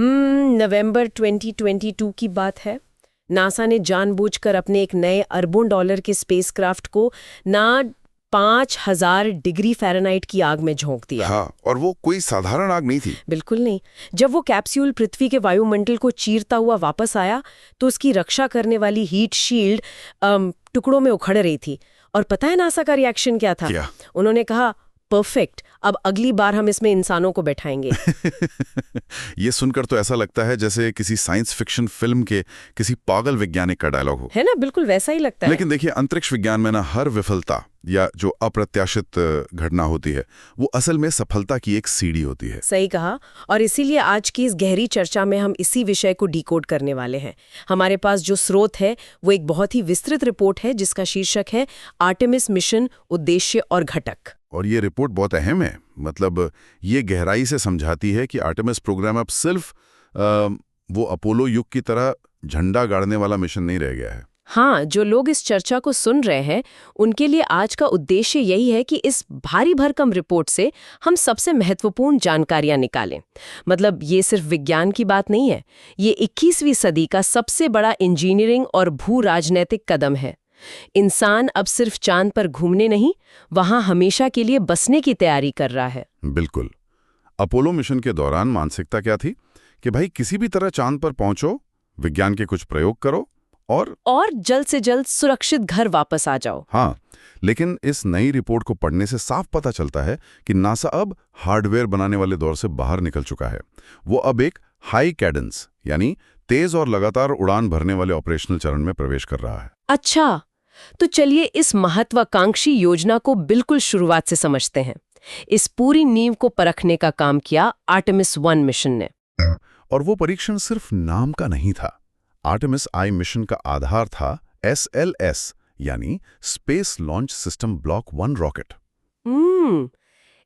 नवंबर 2022 की बात है। नासा ने जानबूझकर अपने एक नए अरबों डॉलर के स्पेसक्राफ्ट को ना 5000 डिग्री फ़ारेनहाइट की आग में झोंक दिया। हाँ, और वो कोई साधारण आग नहीं थी। बिल्कुल नहीं। जब वो कैप्सूल पृथ्वी के वायुमंडल को चीरता हुआ वापस आया तो उसकी रक्षा करने वाली हीट शील्ड टुकड़ों में उखड़ रही थी। और पता है नासा का रिएक्शन क्या था? क्या? उन्होंने कहा, परफेक्ट, अब अगली बार हम इसमें इंसानों को बैठाएंगे। ये सुनकर तो ऐसा लगता है जैसे किसी साइंस फिक्शन फिल्म के किसी पागल वैज्ञानिक का डायलॉग हो। है ना, बिल्कुल वैसा ही लगता है। लेकिन देखिए, अंतरिक्ष विज्ञान में ना हर विफलता या जो अप्रत्याशित घटना होती है वो असल में सफलता की एक सीढ़ी होती है। सही कहा। और इसीलिए आज की इस गहरी चर्चा में हम इसी विषय को डिकोड करने वाले हैं। हमारे पास जो स्रोत है वो एक बहुत ही विस्तृत रिपोर्ट है जिसका शीर्षक है आर्टेमिस मिशन, उद्देश्य और घटक। और ये रिपोर्ट बहुत अहम है। मतलब ये गहराई से समझाती है कि आर्टेमिस प्रोग्राम अब सिर्फ वो अपोलो युग की तरह झंडा गाड़ने वाला मिशन नहीं रह गया है। हाँ, जो लोग इस चर्चा को सुन रहे हैं उनके लिए आज का उद्देश्य यही है कि इस भारी भरकम रिपोर्ट से हम सबसे महत्वपूर्ण जानकारियां निकालें। मतलब ये सिर्फ विज्ञान की बात नहीं है, ये 21वीं सदी का सबसे बड़ा इंजीनियरिंग और भू राजनैतिक कदम है। इंसान अब सिर्फ चांद पर घूमने नहीं, वहां हमेशा के लिए बसने की तैयारी कर रहा है। बिल्कुल। अपोलो मिशन के दौरान मानसिकता क्या थी कि भाई किसी भी तरह चांद पर पहुंचो, विज्ञान के कुछ प्रयोग करो और जल्द से जल्द सुरक्षित घर वापस आ जाओ। हाँ, लेकिन इस नई रिपोर्ट को पढ़ने से साफ पता चलता है कि नासा अब हार्डवेयर बनाने वाले दौर से बाहर निकल चुका है। वो अब एक हाई कैडेंस यानी तेज और लगातार उड़ान भरने वाले ऑपरेशनल चरण में प्रवेश कर रहा है। अच्छा, तो चलिए इस महत्वाकांक्षी योजना को बिल्कुल शुरुआत से समझते हैं। इस पूरी नींव को परखने का काम किया आर्टेमिस 1 मिशन ने। और वो परीक्षण सिर्फ नाम का नहीं था। आर्टेमिस आई मिशन का आधार था SLS यानी space launch system block 1 rocket.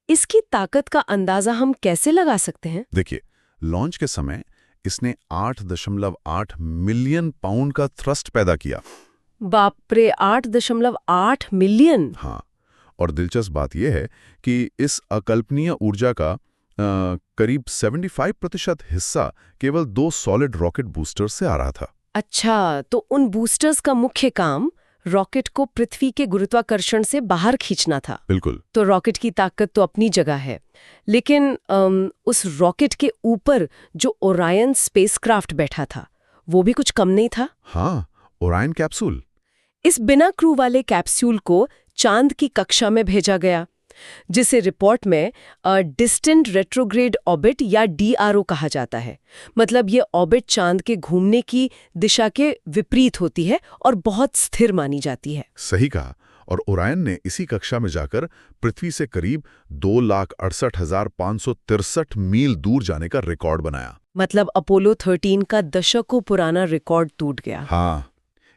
इसकी ताकत का अंदाजा हम कैसे लगा सकते हैं? देखिए, लॉन्च के समय इसने 8.8 मिलियन पाउंड का थ्रस्ट पैदा किया। बाप रे, 8.8 मिलियन! हाँ, और दिलचस्प बात यह है कि इस अकल्पनीय ऊर्जा का करीब 75% हिस्सा केवल 2 सॉलिड रॉकेट बूस्टर से आ रहा था। अच्छा, तो उन बूस्टर्स का मुख्य काम रॉकेट को पृथ्वी के गुरुत्वाकर्षण से बाहर खींचना था। बिल्कुल। तो रॉकेट की ताकत तो अपनी जगह है, लेकिन उस रॉकेट के ऊपर जो ओरायन स्पेसक्राफ्ट बैठा था वो भी कुछ कम नहीं था। हाँ, ओरायन कैप्सूल। इस बिना क्रू वाले कैप्सूल को चांद की कक्षा में भेजा गया, जिसे रिपोर्ट में डिस्टेंट रेट्रोग्रेड ऑर्बिट या DRO कहा जाता है। मतलब ये ऑर्बिट चांद के घूमने की दिशा के विपरीत होती है और बहुत स्थिर मानी जाती है। सही कहा। और ओरायन ने इसी कक्षा में जाकर पृथ्वी से करीब 2,68,563 मील दूर जाने का रिकॉर्ड बनाया। मतलब अपोलो 13 का दशकों पुराना रिकॉर्ड टूट गया। हाँ,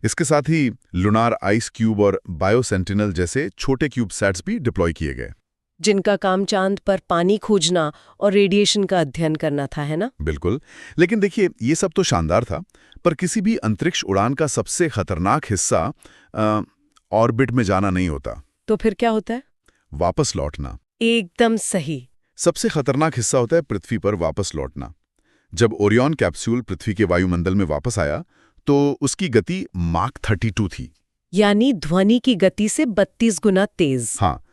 इसके साथ ही लुनार आइस क्यूब और बायो सेंटिनल जैसे छोटे क्यूब सैट्स भी डिप्लॉय किए गए, जिनका काम चांद पर पानी खोजना और रेडिएशन का अध्ययन करना था, है ना? बिल्कुल। लेकिन देखिए, ये सब तो शानदार था, पर किसी भी अंतरिक्ष उड़ान का सबसे खतरनाक हिस्सा ऑर्बिट में जाना नहीं होता। तो फिर क्या होता है? वापस लौटना। एकदम सही। सबसे खतरनाक हिस्सा होता है पृथ्वी पर वापस लौटना। जब ओरियन कैप्सूल पृथ्वी के वायुमंडल में वापस आया तो उसकी गति माक 32 थी, यानी ध्वनि की गति से 32 गुना तेज। हाँ,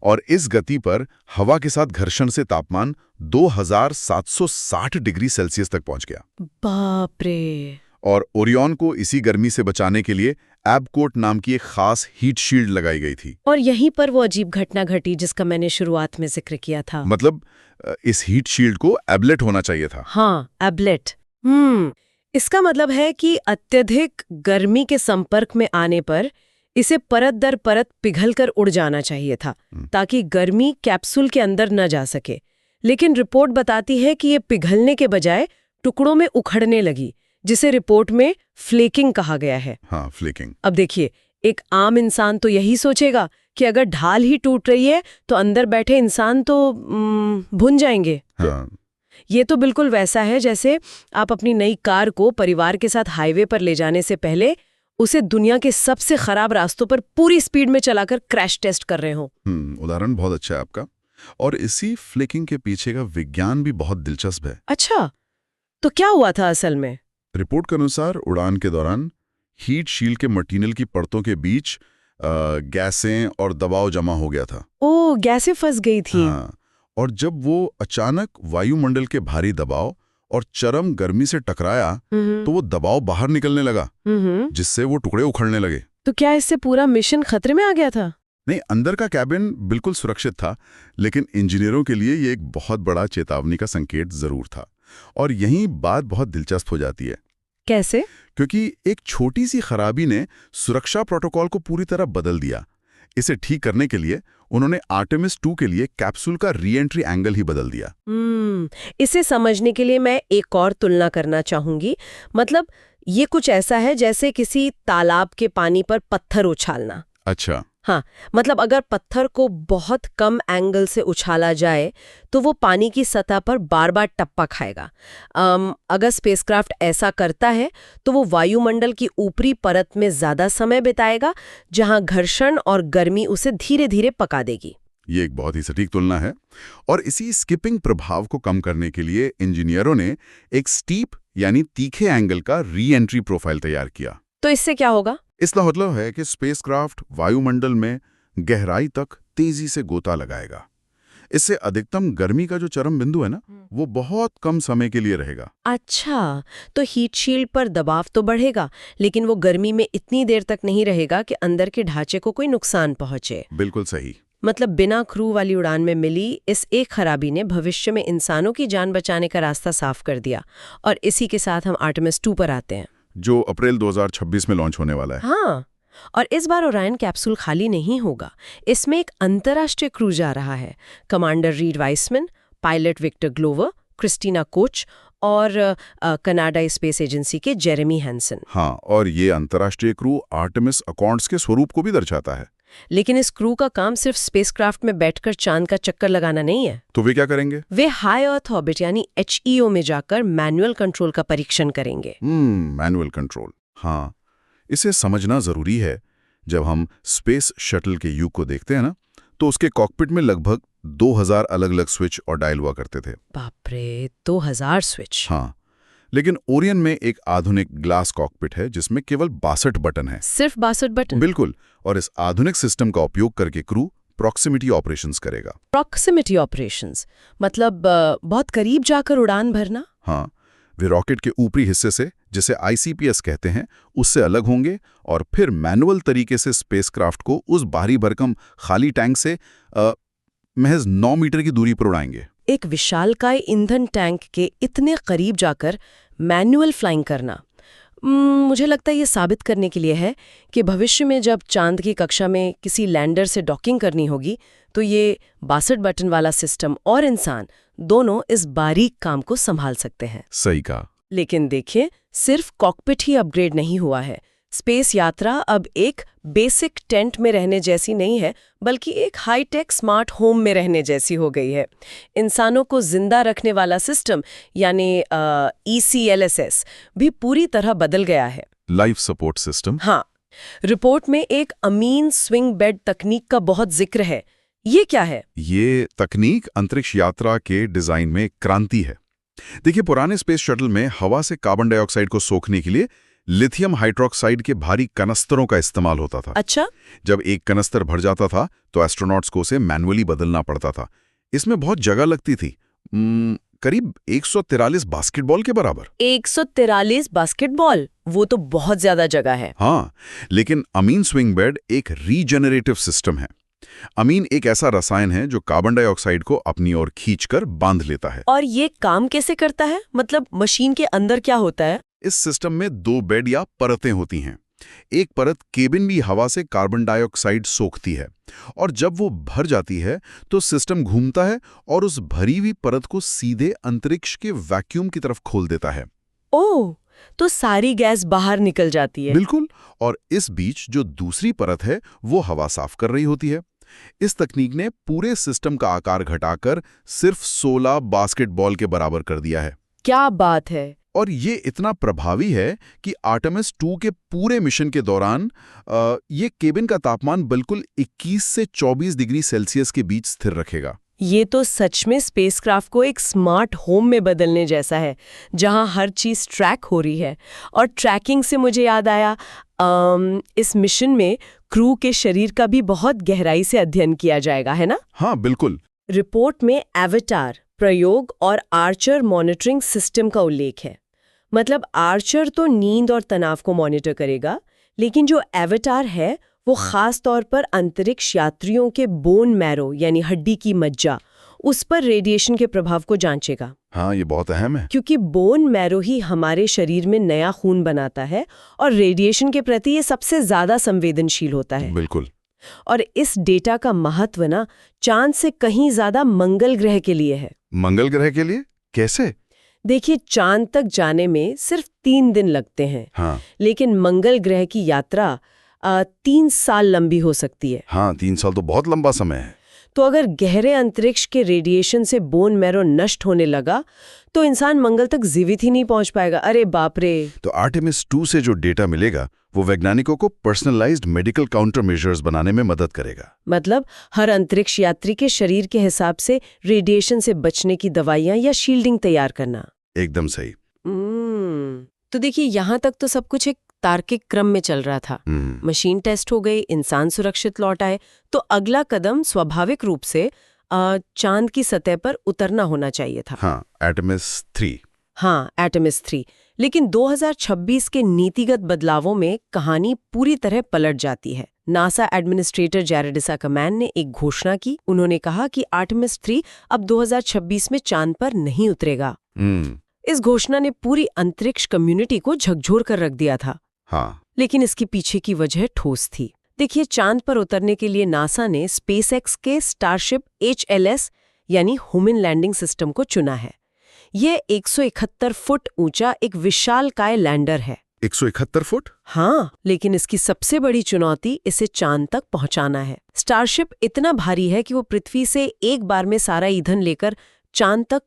और इस गति पर हवा के साथ घर्षण से तापमान 2760 डिग्री सेल्सियस तक पहुंच गया। बाप रे! और ओरियन को इसी गर्मी से बचाने के लिए एबकोट नाम की एक खास हीट शील्ड लगाई गई थी। और यहीं पर वो अजीब घटना घटी जिसका मैंने शुरुआत में जिक्र किया था। मतलब इस हीट शील्ड को एबलेट होना चाहिए था। हाँ, एबलेट। इसका मतलब है कि अत्यधिक गर्मी के संपर्क में आने पर इसे परत दर परत पिघलकर उड़ जाना चाहिए था, ताकि गर्मी कैप्सूल के अंदर न जा सके। लेकिन रिपोर्ट बताती है कि ये पिघलने के बजाय टुकड़ों में उखड़ने लगी, जिसे रिपोर्ट में फ्लेकिंग कहा गया है। हाँ, फ्लेकिंग। अब देखिए, एक आम इंसान तो यही सोचेगा कि अगर ढाल ही टूट रही है तो अंदर बैठे इंसान तो भुन जाएंगे। हाँ। ये तो बिल्कुल वैसा है जैसे आप अपनी नई कार को परिवार के साथ हाईवे पर ले जाने से पहले उसे दुनिया के सबसे खराब रास्तों पर पूरी स्पीड में चलाकर क्रैश टेस्ट कर रहे हो। उदाहरण बहुत अच्छा है आपका। और इसी फ्लिकिंग के पीछे का विज्ञान भी बहुत दिलचस्प है। अच्छा, तो क्या हुआ था असल में? रिपोर्ट के अनुसार उड़ान के दौरान हीट शील्ड के मटीरियल की परतों के बीच गैसें और दबाव जमा हो गया था। ओ, गैसें फंस गई थी। हाँ, और जब वो अचानक वायुमंडल के भारी दबाव और चरम गर्मी से टकराया तो वो दबाव बाहर निकलने लगा, जिससे वो टुकड़े उखड़ने लगे। तो क्या इससे पूरा मिशन खतरे में आ गया था? नहीं, अंदर का कैबिन बिल्कुल सुरक्षित था, लेकिन इंजीनियरों के लिए ये एक बहुत बड़ा चेतावनी का संकेत जरूर था। और यहीं बात बहुत दिलचस्प हो जाती है। कैसे? क्योंकि एक छोटी सी खराबी ने सुरक्षा प्रोटोकॉल को पूरी तरह बदल दिया। इसे ठीक करने के लिए उन्होंने आर्टेमिस 2 के लिए कैप्सूल का री एंट्री एंगल ही बदल दिया। इसे समझने के लिए मैं एक और तुलना करना चाहूंगी। मतलब ये कुछ ऐसा है जैसे किसी तालाब के पानी पर पत्थर उछालना। अच्छा। हाँ, मतलब अगर पत्थर को बहुत कम एंगल से उछाला जाए तो वो पानी की सतह पर बार बार टप्पा खाएगा। अगर स्पेसक्राफ्ट ऐसा करता है तो वो वायुमंडल की ऊपरी परत में ज्यादा समय बिताएगा, जहां घर्षण और गर्मी उसे धीरे धीरे पका देगी। ये एक बहुत ही सटीक तुलना है। और इसी स्किपिंग प्रभाव को कम करने के लिए इंजीनियरों ने एक स्टीप यानी तीखे एंगल का री एंट्री प्रोफाइल तैयार किया। तो इससे क्या होगा? इसका मतलब है कि स्पेसक्राफ्ट वायुमंडल में गहराई तक तेजी से गोता लगाएगा। इससे अधिकतम गर्मी का जो चरम बिंदु है ना, वो बहुत कम समय के लिए रहेगा। अच्छा, तो हीट शील्ड पर दबाव तो बढ़ेगा, लेकिन वो गर्मी में इतनी देर तक नहीं रहेगा कि अंदर के ढांचे को कोई नुकसान पहुंचे। बिल्कुल सही। मतलब बिना क्रू वाली उड़ान में मिली इस एक खराबी ने भविष्य में इंसानों की जान बचाने का रास्ता साफ कर दिया। और इसी के साथ हम आर्टेमिस 2 पर आते हैं, जो अप्रैल 2026 में लॉन्च होने वाला है। हाँ, और इस बार ओरायन कैप्सूल खाली नहीं होगा। इसमें एक अंतर्राष्ट्रीय क्रू जा रहा है। Commander Reid Wiseman, pilot Victor Glover, Christina Koch और कनाडा स्पेस एजेंसी के जेरेमी हैंसन। हाँ, और ये अंतर्राष्ट्रीय क्रू आर्टेमिस अकाउंट्स के स्वरूप को भी दर्शाता है। लेकिन इस क्रू का काम सिर्फ स्पेसक्राफ्ट में बैठकर चांद का चक्कर लगाना नहीं है। तो वे क्या करेंगे? वे हाई अर्थ ऑर्बिट यानी HEO में जाकर मैनुअल कंट्रोल का परीक्षण करेंगे। Manual control. हाँ, इसे समझना जरूरी है। जब हम स्पेस शटल के युग को देखते हैं ना, तो उसके कॉकपिट में लगभग 2000 अलग-अलग स्विच और डायल हुआ करते थे। बाप रे, 2000 स्विच। हाँ, लेकिन ओरियन में एक आधुनिक ग्लास कॉकपिट है जिसमें केवल 62 बटन है। सिर्फ 62 बटन? बिल्कुल। और इस आधुनिक सिस्टम का उपयोग करके क्रू प्रॉक्सिमिटी ऑपरेशंस करेगा। प्रॉक्सिमिटी ऑपरेशंस मतलब बहुत करीब जाकर उड़ान भरना? हाँ, वे रॉकेट के ऊपरी हिस्से से, जिसे ICPS कहते हैं, उससे अलग होंगे और फिर मैनुअल तरीके से स्पेसक्राफ्ट को उस भारी भरकम खाली टैंक से महज 9 मीटर की दूरी पर उड़ाएंगे। एक विशालकाय ईंधन टैंक के इतने करीब जाकर मैनुअल फ्लाइंग करना, मुझे लगता है ये साबित करने के लिए है कि भविष्य में जब चांद की कक्षा में किसी लैंडर से डॉकिंग करनी होगी तो ये 62 बटन वाला सिस्टम और इंसान दोनों इस बारीक काम को संभाल सकते हैं। सही कहा। लेकिन देखिए, सिर्फ कॉकपिट ही अपग्रेड नहीं हुआ है। स्पेस यात्रा अब एक बेसिक टेंट में रहने जैसी नहीं है, बल्कि एक हाईटेक स्मार्ट होम में रहने जैसी हो गई है। इंसानों को जिंदा रखने वाला सिस्टम यानी ECLSS भी पूरी तरह बदल गया है। Life support system. हाँ, रिपोर्ट में एक अमीन स्विंग बेड तकनीक का बहुत जिक्र है। ये क्या है? ये तकनीक अंतरिक्ष यात्रा के डिजाइन में क्रांति है। देखिए, पुराने स्पेस शटल में हवा से कार्बन डाइऑक्साइड को सोखने के लिए लिथियम हाइड्रोक्साइड के भारी कनस्तरों का इस्तेमाल होता था। अच्छा? जब एक कनस्तर भर जाता था तो एस्ट्रोनॉट्स को उसे मैनुअली बदलना पड़ता था। इसमें बहुत जगह लगती थी, करीब 143 बास्केटबॉल के बराबर। 143 बास्केटबॉल? वो तो बहुत ज्यादा जगह है। हाँ, लेकिन अमीन स्विंग बेड एक रीजेनरेटिव सिस्टम है। अमीन एक ऐसा रसायन है जो कार्बन डाइऑक्साइड को अपनी ओर खींचकर बांध लेता है। और ये काम कैसे करता है? मतलब मशीन के अंदर क्या होता है? इस सिस्टम में 2 बेड या परतें होती हैं। एक परत केबिन भी हवा से कार्बन डाइऑक्साइड सोखती है, और जब वो भर जाती है तो सिस्टम घूमता है और उस भरी हुई परत को सीधे अंतरिक्ष के वैक्यूम की तरफ खोल देता है। ओह, तो सारी गैस बाहर निकल जाती है। बिल्कुल। और इस बीच जो दूसरी परत है वो हवा साफ कर रही होती है। इस तकनीक ने पूरे सिस्टम का आकार घटाकर सिर्फ 16 बास्केटबॉल के बराबर कर दिया है। क्या बात है! और ये इतना प्रभावी है कि आर्टेमिस 2 के पूरे मिशन के दौरान ये केबिन का तापमान बिल्कुल 21 से 24 डिग्री सेल्सियस के बीच स्थिर रखेगा। ये तो सच में स्पेसक्राफ्ट को एक स्मार्ट होम में बदलने जैसा है, जहां हर चीज ट्रैक हो रही है। और ट्रैकिंग से मुझे याद आया, इस मिशन में क्रू के शरीर का भी बहुत गहराई से अध्ययन किया जाएगा, है ना? हाँ बिल्कुल। रिपोर्ट में एवेटार, प्रयोग और आर्चर मॉनिटरिंग सिस्टम का उल्लेख है। मतलब आर्चर तो नींद और तनाव को मॉनिटर करेगा, लेकिन जो एवेटार है वो खास तौर पर अंतरिक्ष यात्रियों के बोन मैरो यानी हड्डी की मज्जा, उस पर रेडिएशन के प्रभाव को जांचेगा। हाँ, ये बहुत अहम है। क्योंकि बोन मैरो ही हमारे शरीर में नया खून बनाता है और रेडिएशन के प्रति ये सबसे ज्यादा संवेदनशील होता है। बिल्कुल। और इस डेटा का महत्व ना चांद से कहीं ज्यादा मंगल ग्रह के लिए है। मंगल ग्रह के लिए कैसे? देखिए, चांद तक जाने में सिर्फ 3 दिन लगते हैं। हाँ। लेकिन मंगल ग्रह की यात्रा 3 साल लंबी हो सकती है। हाँ, 3 साल तो बहुत लंबा समय है। तो अगर गहरे अंतरिक्ष के रेडिएशन से बोन मैरो नष्ट होने लगा तो इंसान मंगल तक जीवित ही नहीं पहुंच पाएगा। अरे बाप रे! तो आर्टेमिस 2 से जो डेटा मिलेगा वो वैज्ञानिकों को पर्सनलाइज्ड मेडिकल काउंटर मेजर्स बनाने में मदद करेगा। मतलब हर अंतरिक्ष यात्री के शरीर के हिसाब से रेडिएशन से बचने की दवाइयां या शील्डिंग तैयार करना। एकदम सही। तो देखिए, यहाँ तक तो सब कुछ एक तार्किक क्रम में चल रहा था। मशीन टेस्ट हो गई, इंसान सुरक्षित लौट आए, तो अगला कदम स्वाभाविक रूप से चांद की सतह पर उतरना होना चाहिए था। हाँ, आर्टेमिस 3। हाँ, आर्टेमिस 3। लेकिन 2026 के नीतिगत बदलावों में कहानी पूरी तरह पलट जाती है। नासा एडमिनिस्ट्रेटर जैरेड इसाकमैन ने एक घोषणा की। उन्होंने कहा कि आर्टेमिस 3 अब 2026 में चांद पर नहीं उतरेगा। इस घोषणा ने पूरी अंतरिक्ष कम्युनिटी को झकझोर कर रख दिया था। हाँ। लेकिन इसके पीछे की वजह ठोस थी। देखिए, चांद पर उतरने के लिए नासा ने स्पेसएक्स के स्टारशिप HLS यानी ह्यूमन लैंडिंग सिस्टम को चुना है। यह 171 फुट ऊंचा एक विशालकाय लैंडर है। 171 फुट? हाँ, लेकिन इसकी सबसे बड़ी चुनौती इसे चांद तक पहुंचाना है। स्टारशिप इतना भारी है कि वो पृथ्वी से एक बार में सारा ईंधन लेकर चांद तक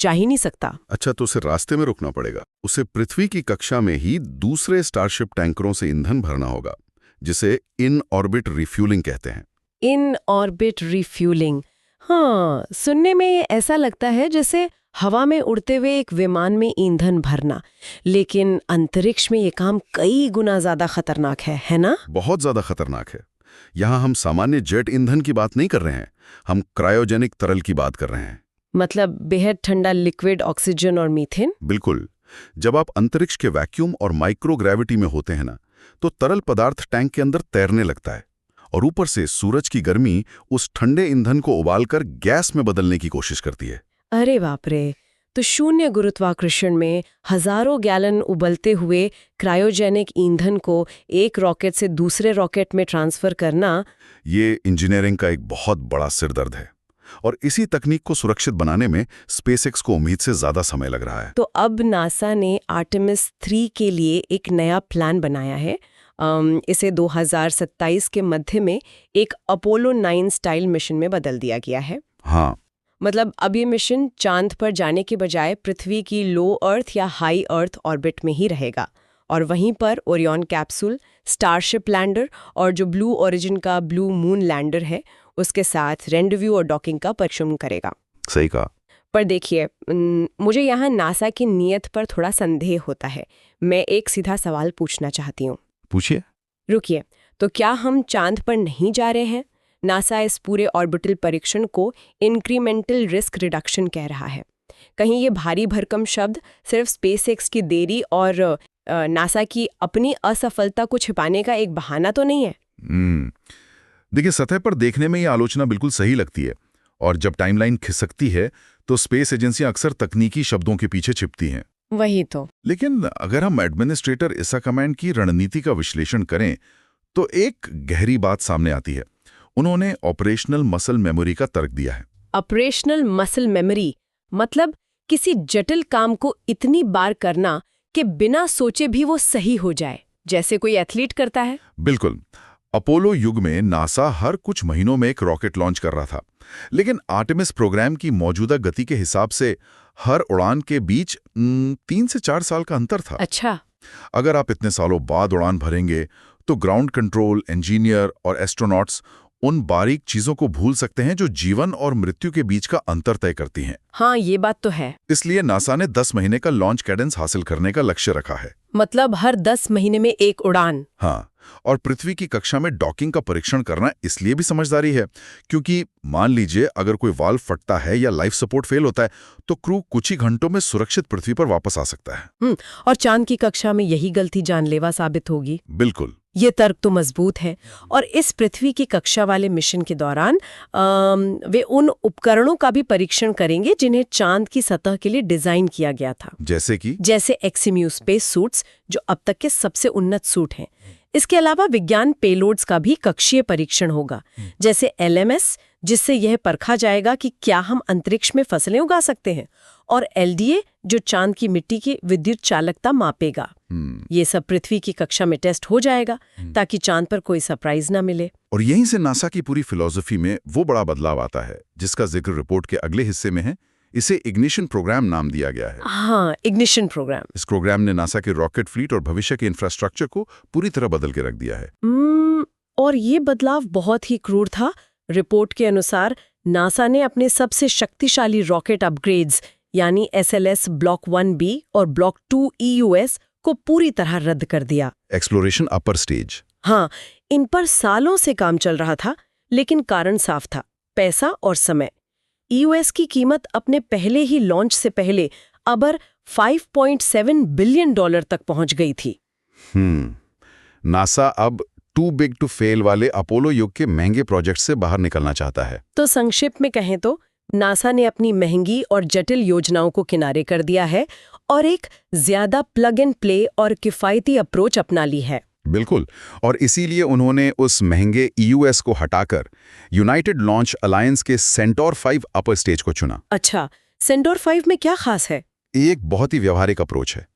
जा ही नहीं सकता। अच्छा, तो उसे रास्ते में रुकना पड़ेगा। उसे पृथ्वी की कक्षा में ही दूसरे स्टारशिप टैंकरों से ईंधन भरना होगा, जिसे इन ऑर्बिट रिफ्यूलिंग कहते हैं। इन ऑर्बिट रिफ्यूलिंग, हाँ, सुनने में ये ऐसा लगता है जैसे हवा में उड़ते हुए एक विमान में ईंधन भरना। लेकिन अंतरिक्ष में ये काम कई गुना ज्यादा खतरनाक है ना? बहुत ज्यादा खतरनाक है। यहाँ हम सामान्य जेट ईंधन की बात नहीं कर रहे हैं, हम क्रायोजेनिक तरल की बात कर रहे हैं। मतलब बेहद ठंडा लिक्विड ऑक्सीजन और मीथेन। बिल्कुल। जब आप अंतरिक्ष के वैक्यूम और माइक्रोग्रेविटी में होते हैं ना, तो तरल पदार्थ टैंक के अंदर तैरने लगता है और ऊपर से सूरज की गर्मी उस ठंडे ईंधन को उबालकर गैस में बदलने की कोशिश करती है। अरे बाप रे! तो शून्य गुरुत्वाकर्षण में हजारों गैलन उबलते हुए क्रायोजेनिक ईंधन को एक रॉकेट से दूसरे रॉकेट में ट्रांसफर करना, ये इंजीनियरिंग का एक बहुत बड़ा सिरदर्द है और इसी तकनीक को सुरक्षित बनाने में स्पेसएक्स को उम्मीद से ज्यादा समय लग रहा है। तो अब नासा ने आर्टेमिस 3 के लिए एक नया प्लान बनाया है। इसे 2027 के मध्य में एक अपोलो 9 स्टाइल मिशन में बदल दिया गया है। हाँ, मतलब अब ये मिशन चांद पर जाने के बजाय पृथ्वी की लो अर्थ या हाई अर्थ ऑर्बिट में ही रहेगा और वहीं पर ओरियन कैप्सूल, स्टारशिप लैंडर और जो ब्लू ओरिजिन का ब्लू मून लैंडर है उसके साथ रेंडवू और डॉकिंग का परीक्षण करेगा। सही कहा। पर देखिए, मुझे यहाँ नासा की नीयत पर थोड़ा संदेह होता है। मैं एक सीधा सवाल पूछना चाहती हूँ। पूछिए। रुकिए, तो क्या हम चांद पर नहीं जा रहे हैं? नासा इस पूरे ऑर्बिटल परीक्षण को इंक्रीमेंटल रिस्क रिडक्शन कह रहा है। कहीं ये भारी भरकम शब्द सिर्फ स्पेसएक्स की देरी और नासा की अपनी असफलता को छिपाने का एक बहाना तो नहीं है? देखिए, सतह पर देखने में ये आलोचना बिल्कुल सही लगती है और जब टाइमलाइन खिसकती है तो स्पेस एजेंसियां अक्सर तकनीकी शब्दों के पीछे छिपती हैं। वही तो। लेकिन अगर हम एडमिनिस्ट्रेटर इसाकमैन की रणनीति का विश्लेषण करें तो एक गहरी बात सामने आती है। उन्होंने ऑपरेशनल मसल मेमोरी का तर्क दिया है। ऑपरेशनल मसल मेमोरी मतलब किसी जटिल काम को इतनी बार करना कि बिना सोचे भी वो सही हो जाए, जैसे कोई एथलीट करता है। बिल्कुल। अपोलो युग में नासा हर कुछ महीनों में एक रॉकेट लॉन्च कर रहा था, लेकिन आर्टेमिस प्रोग्राम की मौजूदा गति के हिसाब से हर उड़ान के बीच 3 से 4 साल का अंतर था। अच्छा। अगर आप इतने सालों बाद उड़ान भरेंगे तो ग्राउंड कंट्रोल, इंजीनियर और एस्ट्रोनॉट्स उन बारीक चीजों को भूल सकते हैं जो जीवन और मृत्यु के बीच का अंतर तय करती हैं। हाँ, ये बात तो है। इसलिए नासा ने 10 महीने का लॉन्च कैडेंस हासिल करने का लक्ष्य रखा है। मतलब हर 10 महीने में एक उड़ान। हाँ, और पृथ्वी की कक्षा में डॉकिंग का परीक्षण करना इसलिए भी समझदारी है क्योंकि मान लीजिए अगर कोई वाल्व फटता है या लाइफ सपोर्ट फेल होता है तो क्रू कुछ ही घंटों में सुरक्षित पृथ्वी पर वापस आ सकता है। और चांद की कक्षा में यही गलती जानलेवा साबित होगी। बिल्कुल। ये तर्क तो मजबूत है। और इस पृथ्वी की कक्षा वाले मिशन के दौरान वे उन उपकरणों का भी परीक्षण करेंगे जिन्हें चांद की सतह के लिए डिजाइन किया गया था। जैसे एक्सिम्यू स्पेस सूट्स, जो अब तक के सबसे उन्नत सूट हैं। इसके अलावा विज्ञान पेलोड्स का भी कक्षीय परीक्षण होगा, जैसे LMS, जिससे यह परखा जाएगा कि क्या हम अंतरिक्ष में फसलें उगा सकते हैं, और LDA, जो चांद की मिट्टी की विद्युत चालकता मापेगा। ये सब पृथ्वी की कक्षा में टेस्ट हो जाएगा ताकि चांद पर कोई सरप्राइज ना मिले। और यहीं से नासा की पूरी फिलॉसफी में वो बड़ा बदलाव आता है जिसका जिक्र रिपोर्ट के अगले हिस्से में है। इसे इग्निशन प्रोग्राम नाम दिया गया है। हाँ, इग्निशन प्रोग्राम। इस प्रोग्राम ने नासा के रॉकेट फ्लीट और भविष्य के इंफ्रास्ट्रक्चर को पूरी तरह बदल के रख दिया है। और ये बदलाव बहुत ही क्रूर था। रिपोर्ट के अनुसार नासा ने अपने सबसे शक्तिशाली रॉकेट अपग्रेड्स यानी SLS ब्लॉक 1B और ब्लॉक 2 EUS को पूरी तरह रद्द कर दिया। Exploration upper stage. हाँ, इन पर सालों से काम चल रहा था, लेकिन कारण साफ था, पैसा और समय। EUS की कीमत अपने पहले ही लॉन्च से पहले अबर $5.7 बिलियन तक पहुंच गई थी। नासा अब टू बिग टू फेल वाले अपोलो युग के महंगे प्रोजेक्ट से बाहर निकलना चाहता है। तो संक्षिप्त में कहें तो नासा ने अपनी महंगी और जटिल योजनाओं को किनारे कर दिया है और एक ज्यादा प्लग एंड प्ले और किफायती अप्रोच अपना ली है। बिल्कुल, और इसीलिए उन्होंने उस महंगे EUS को हटाकर यूनाइटेड लॉन्च अलायंस के सेंटोर 5 अपर स्टेज को चुना। अच्छा, सेंटोर 5 में क्या खास है? एक बहुत ही व्यवहारिक अप्रोच है।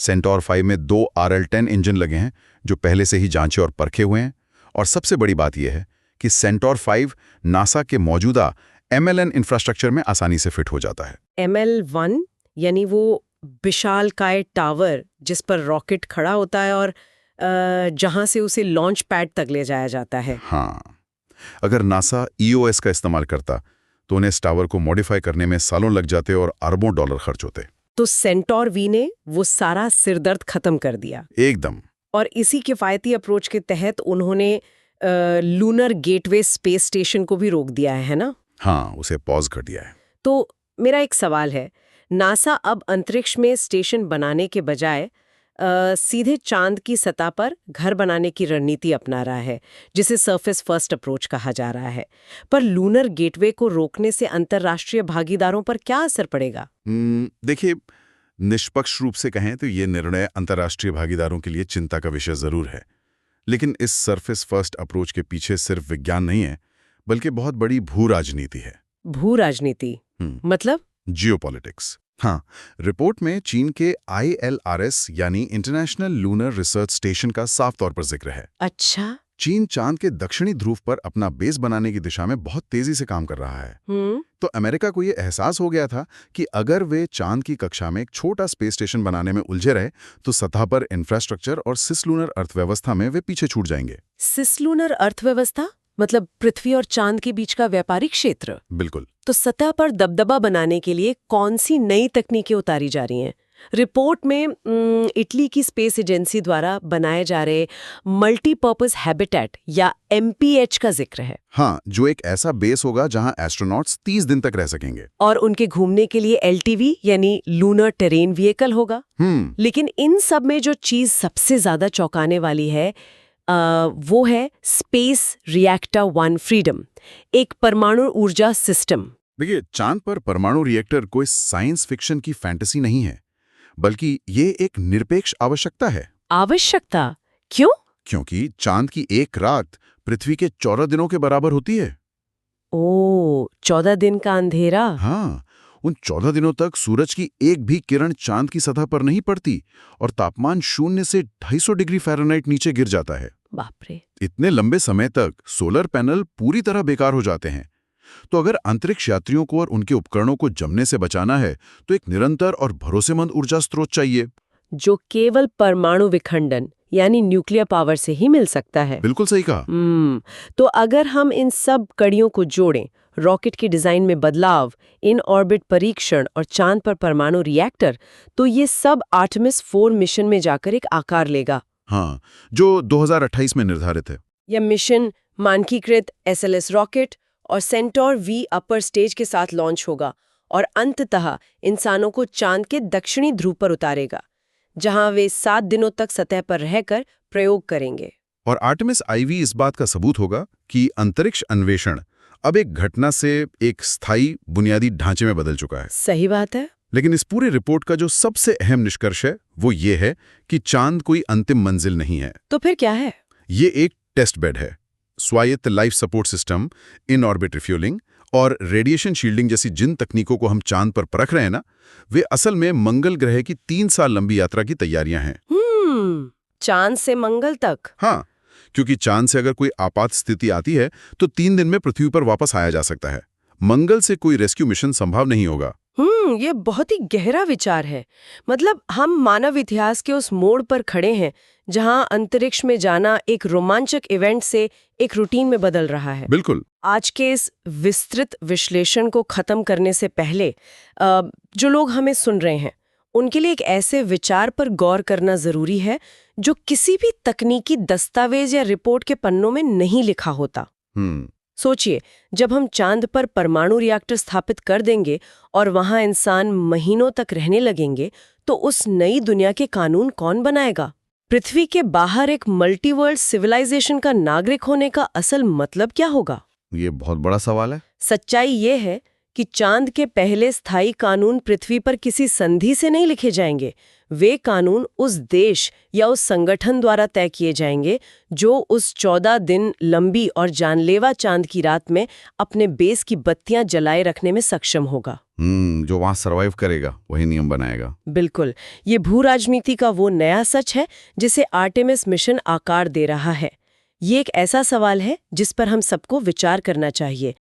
सेंटोर 5 में 2 RL-10 इंजन लगे हैं जो पहले से ही जांचे और परखे हुए हैं, और सबसे बड़ी बात यह है कि सेंटोर 5 नासा के मौजूदा MLN इंफ्रास्ट्रक्चर में आसानी से फिट हो जाता है। ML1 यानी वो विशालकाय टावर जिस पर रॉकेट खड़ा होता है और जहां से उसे लॉन्च पैड तक ले जाया जाता है। हाँ, अगर नासा EOS का इस्तेमाल करता तो उन्हें इस टावर को मॉडिफाई करने में सालों लग जाते और अरबों डॉलर खर्च होते। तो सेंटोर V ने वो सारा सिरदर्द खत्म कर दिया एकदम। और इसी किफायती अप्रोच के तहत उन्होंने लूनर गेटवे स्पेस स्टेशन को भी रोक दिया है ना? हाँ, उसे पॉज कर दिया है। तो मेरा एक सवाल है, नासा अब अंतरिक्ष में स्टेशन बनाने के बजाय सीधे चांद की सतह पर घर बनाने की रणनीति अपना रहा है, जिसे सरफेस फर्स्ट अप्रोच कहा जा रहा है। पर लूनर गेटवे को रोकने से अंतर्राष्ट्रीय भागीदारों पर क्या असर पड़ेगा? देखिए, निष्पक्ष रूप से कहें तो ये निर्णय अंतर्राष्ट्रीय भागीदारों के लिए चिंता का विषय जरूर है, लेकिन इस सरफेस फर्स्ट अप्रोच के पीछे सिर्फ विज्ञान नहीं है, बल्कि बहुत बड़ी भू राजनीति है। भू राजनीति मतलब? जियोपॉलिटिक्स। हाँ, रिपोर्ट में चीन के ILRS यानी इंटरनेशनल लूनर रिसर्च स्टेशन का साफ तौर पर जिक्र है। अच्छा। चीन चांद के दक्षिणी ध्रुव पर अपना बेस बनाने की दिशा में बहुत तेजी से काम कर रहा है। तो अमेरिका को ये एहसास हो गया था कि अगर वे चांद की कक्षा में एक छोटा स्पेस स्टेशन बनाने में उलझे रहे तो सतह पर इंफ्रास्ट्रक्चर और सिसलूनर अर्थव्यवस्था में वे पीछे छूट जाएंगे। सिसलूनर अर्थव्यवस्था मतलब पृथ्वी और चांद के बीच का व्यापारिक क्षेत्र? बिल्कुल। तो सतह पर दबदबा बनाने के लिए कौन सी नई तकनीकें उतारी जा रही हैं? रिपोर्ट में इटली की स्पेस एजेंसी द्वारा बनाए जा रहे मल्टीपर्पज हैबिटेट या MPH का जिक्र है। हाँ, जो एक ऐसा बेस होगा जहां एस्ट्रोनॉट्स 30 दिन तक रह सकेंगे। और उनके घूमने के लिए LTV यानी लूनर टेरेन व्हीकल होगा। लेकिन इन सब में जो चीज सबसे ज्यादा चौंकाने वाली है वो है स्पेस रिएक्टर 1 फ्रीडम, एक परमाणु ऊर्जा सिस्टम। देखिए, चांद पर परमाणु रिएक्टर कोई साइंस फिक्शन की फैंटेसी नहीं है, बल्कि ये एक निरपेक्ष आवश्यकता है। आवश्यकता? क्यों? क्योंकि चांद की एक रात पृथ्वी के 14 दिनों के बराबर होती है। ओह, 14 दिन का अंधेरा। हाँ, उन 14 दिनों तक सूरज की एक भी किरण चांद की सतह पर नहीं पड़ती और तापमान 0 से 250 डिग्री फ़ारेनहाइट नीचे गिर जाता है। बाप रे। इतने लंबे समय तक सोलर पैनल पूरी तरह बेकार हो जाते हैं। तो अगर अंतरिक्ष यात्रियों को और उनके उपकरणों को जमने से बचाना है तो एक निरंतर और भरोसेमंद ऊर्जा स्रोत चाहिए, जो केवल परमाणु विखंडन यानी न्यूक्लियर पावर से ही मिल सकता है। बिल्कुल सही कहा। तो अगर हम इन सब कड़ियों को जोड़ें, रॉकेट की डिजाइन में बदलाव, इन ऑर्बिट परीक्षण और चांद पर परमाणु रिएक्टर, तो ये सब आर्टेमिस 4 मिशन में जाकर एक आकार लेगा। हाँ, जो 2028 में निर्धारित है। यह मिशन मानकीकृत SLS रॉकेट और सेंटोर V अपर स्टेज के साथ लॉन्च होगा और अंततः इंसानों को चांद के दक्षिणी ध्रुव पर उतारेगा, जहां वे 7 दिनों तक सतह पर रहकर प्रयोग करेंगे। और आर्टेमिस IV इस बात का सबूत होगा कि अंतरिक्ष अन्वेषण अब एक घटना से एक स्थायी बुनियादी ढांचे में बदल चुका है। सही बात है। लेकिन इस पूरे रिपोर्ट का जो सबसे अहम निष्कर्ष है वो ये है कि चांद कोई अंतिम मंजिल नहीं है। तो फिर क्या है? ये एक टेस्ट बेड है। स्वायत्त life support system, in orbit refuelling और रेडिएशन शील्डिंग जैसी जिन तकनीकों को हम चांद पर परख रहे हैं ना, वे असल में मंगल ग्रह की 3 साल लंबी यात्रा की तैयारियां हैं। चांद से मंगल तक? हाँ, क्योंकि चांद से अगर कोई आपात स्थिति आती है तो 3 दिन में पृथ्वी पर वापस आया जा सकता है। मंगल से कोई रेस्क्यू मिशन संभव नहीं होगा। ये बहुत ही गहरा विचार है। मतलब हम मानव इतिहास के उस मोड़ पर खड़े हैं जहां अंतरिक्ष में जाना एक रोमांचक इवेंट से एक रूटीन में बदल रहा है। बिल्कुल। आज के इस विस्तृत विश्लेषण को खत्म करने से पहले जो लोग हमें सुन रहे हैं, उनके लिए एक ऐसे विचार पर गौर करना जरूरी है जो किसी भी तकनीकी दस्तावेज या रिपोर्ट के पन्नों में नहीं लिखा होता। सोचिए, जब हम चांद पर परमाणु रिएक्टर स्थापित कर देंगे और वहां इंसान महीनों तक रहने लगेंगे, तो उस नई दुनिया के कानून कौन बनाएगा? पृथ्वी के बाहर एक मल्टीवर्ल्ड सिविलाइजेशन का नागरिक होने का असल मतलब क्या होगा? ये बहुत बड़ा सवाल है। सच्चाई ये है कि चांद के पहले स्थायी कानून पृथ्वी पर किसी संधि से नहीं लिखे जाएंगे। वे कानून उस देश या उस संगठन द्वारा तय किए जाएंगे जो उस 14 दिन लंबी और जानलेवा चांद की रात में अपने बेस की बत्तियां जलाए रखने में सक्षम होगा। जो वहां सरवाइव करेगा वही नियम बनाएगा। बिल्कुल, ये भू राजनीति का वो नया सच है जिसे आर्टेमिस मिशन आकार दे रहा है। ये एक ऐसा सवाल है जिस पर हम सबको विचार करना चाहिए।